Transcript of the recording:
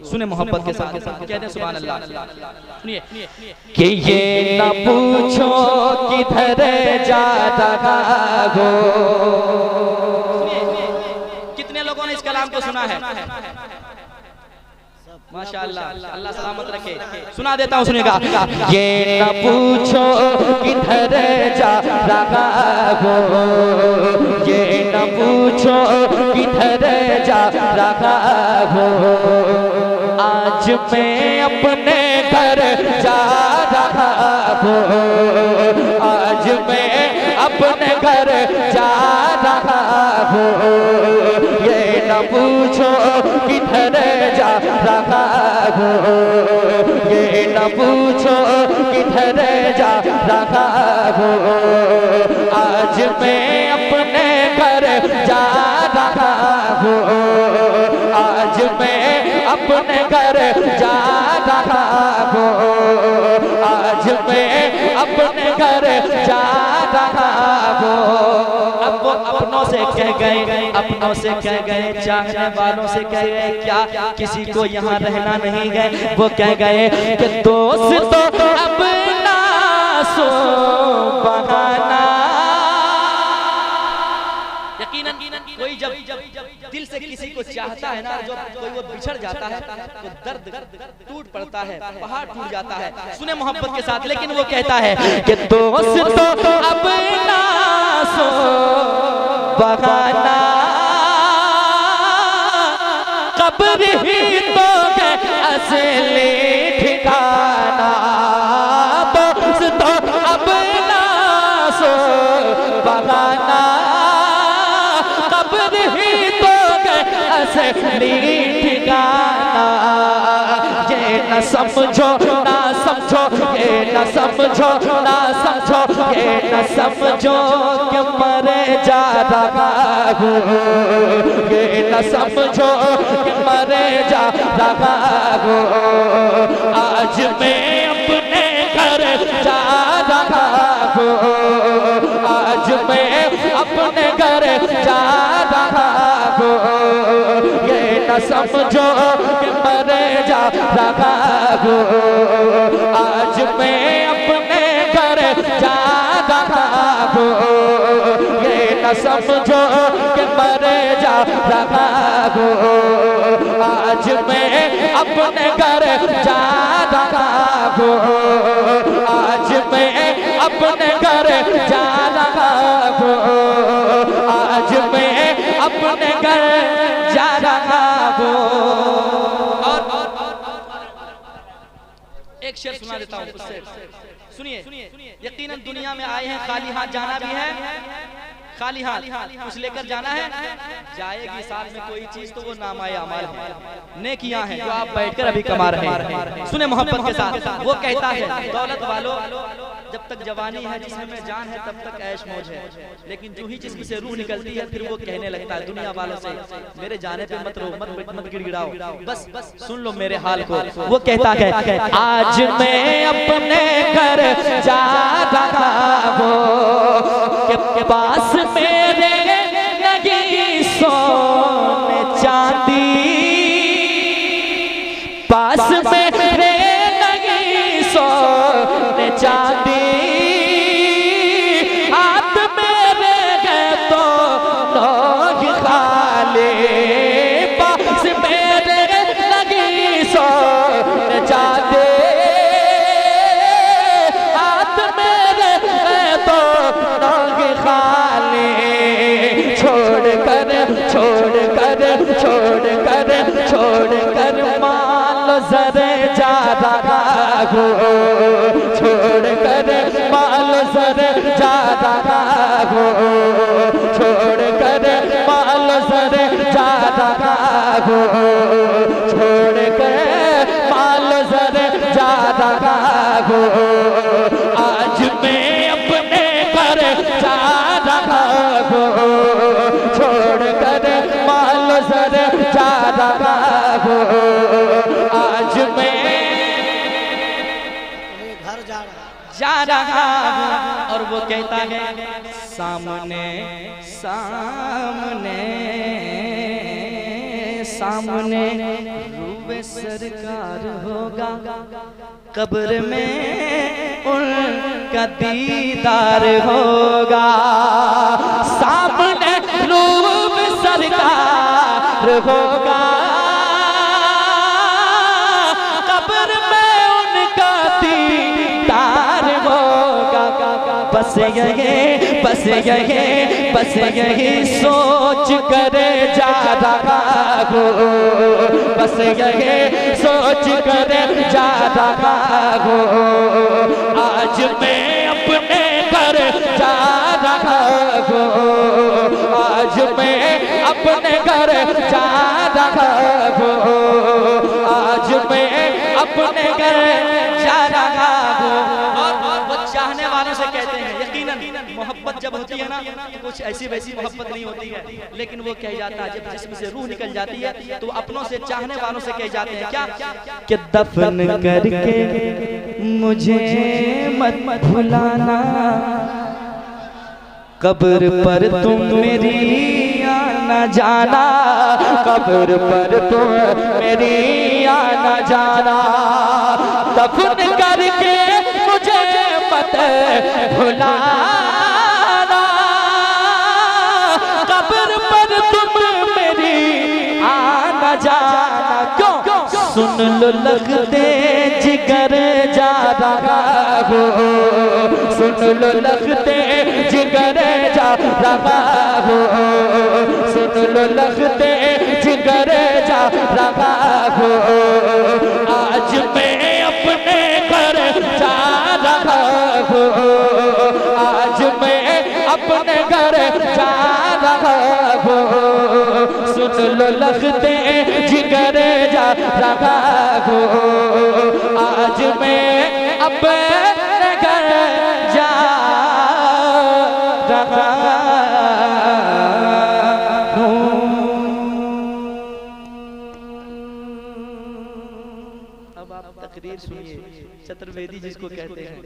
सुने मोहब्बत के साथ कहते हैं सुभान अल्लाह। सुनिए कि ये न पूछो किधर जा रहा हो। कितने लोगों ने इस कलाम को सुना है? माशाअल्लाह, अल्लाह सलामत रखे। सुना देता हूँ, सुनेगा। ये न पूछो किधर जा रहा हो, ये न पूछो किधर जा रहा हो, आज मैं अपने घर जा रहा हूँ, आज मैं अपने घर जा रहा हूँ। ये न पूछो किधर जा रहा हूँ, ये न पूछो किधर जा रहा हूँ, आज मैं अपने घर जा रहा हूँ, आज मैं अपने घर जा रहा हूँ, आज मैं अपने घर जा रहा हूँ। अब वो अपनों से कह गए, अपनों से कह गए, चाहने वालों से कह गए, क्या किसी को यहाँ रहना नहीं है। वो कह गए कि दोस्त तो अब ना सो बहाना। यकीनन कोई जब दिल से किसी को चाहता है ना, जो कोई वो बिछड़ जाता है तो दर्द टूट पड़ता है, पहाड़ टूट जाता है। सुने मोहब्बत के साथ। लेकिन वो कहता है कि दोस्त तो अब ना सो बहाना, कब्र ही तो है असली ठिकाना। दोस्त तो अब ना सो बहाना, कब्र ही तो है असली ठिकाना। ये न समझो ना समझो, ये न समझो ना समझो, ये न समझो कि मरे जा रहा हूँ, ये न समझो कि मरे जा रहा हूँ, आज मैं अपने घर जा रहा हूँ, आज मैं अपने घर जा रहा हूँ। ये न समझो कि मरे जा रहा हूँ, आज मैं अपने घर जा रहा हूँ। ये न समझो कि मरे जा रहा हूँ, आज मैं अपने घर जा रहा हूँ, आज मैं अपने घर जा रहा हूँ, आज मैं अपने घर जा रहा हूँ। और एक शेर सुना देता हूँ उससे, सुनिए। यकीनन दुनिया में आए हैं, खाली हाथ जाना भी है, खाली हाथ कुछ लेकर जाना है। जाएगी साथ में कोई चीज तो वो नामाए अमाल है, नेकियां हैं जो आप बैठकर अभी कमा रहे हैं। सुने मोहब्बत के साथ। वो कहता है दौलत वालों, जब तक जवानी है, जिस्म में जान है, तब तक ऐश मौज है, लेकिन जो ही जिस्म से रूह निकलती है फिर वो कहने लगता है दुनिया वालों से, मेरे जाने पे मत रो, मत गिड़गिड़ाओ, बस सुन लो मेरे हाल को। वो कहता है आज मैं अपने घर जा रहा हूँ, के पास मेरे लगी सोने चांदी, पास मेरे लगी सोने चांदी, हाथ मेरे गए तो लोग खाले, पास मेरे लगी सोने चांदी, हाथ मेरे गए तो लोग खाले। छोड़ कर माल जरे जा रहा हूँ, छोड़ कर माल जरे जा रहा हूँ, छोड़ कर माल जरे जा रहा हूँ, छोड़ कर माल जरे जा रहा हूँ, आज मैं अपने घर जा रहा हूँ, छोड़ कर माल जरे जा रहा हूँ, आज मैं घर जा रहा हूँ। और वो कहता है सामने सामने सामने में सरकार होगा, कब्र में उनका दीदार होगा। सामने रूह में सरकार होगा, कब्र में उनका दीदार होगा। बस यही बस यही बस यही सोच करे जा रहा हूँ, बस यही सोच करे जा रहा हूँ। आज मैं अपने घर जा रहा हूँ, आज मैं अपने घर जा रहा हूँ, आज मैं अपने घर जा रहा हूँ। और वो चाहने वालों से कहते हैं, यकीनन मोहब्बत जब होती है ना तो कुछ ऐसी वैसी मोहब्बत नहीं होती है, लेकिन वो कह जाता है जब जिस्म से रूह निकल जाती है तो अपनों से चाहने वालों से कह जाते हैं क्या कि दफन करके मुझे मत भुलाना, कब्र पर तुम मेरी आना जाना, कब्र पर तुम मेरी आना जाना। दफन करके मुझे मत भुलाना, कब्र पर तुम मेरी आना जाना। क्यों? सुन लो लगते जिगर जा रहा हो, सुन लो लगते जिगर जा रहा हो, सुन लो लगते जिगर जा रहा हो। आज मैं अपने घर जा रहा हूँ, आज मैं अपने घर जा रहा हूँ। सुन लो लगते जिगर जा रहा हूँ, आज मैं अपने घर जा रहा हूँ। अब आप तकरीर सुनिए, चतुर्वेदी जिसको कहते हैं।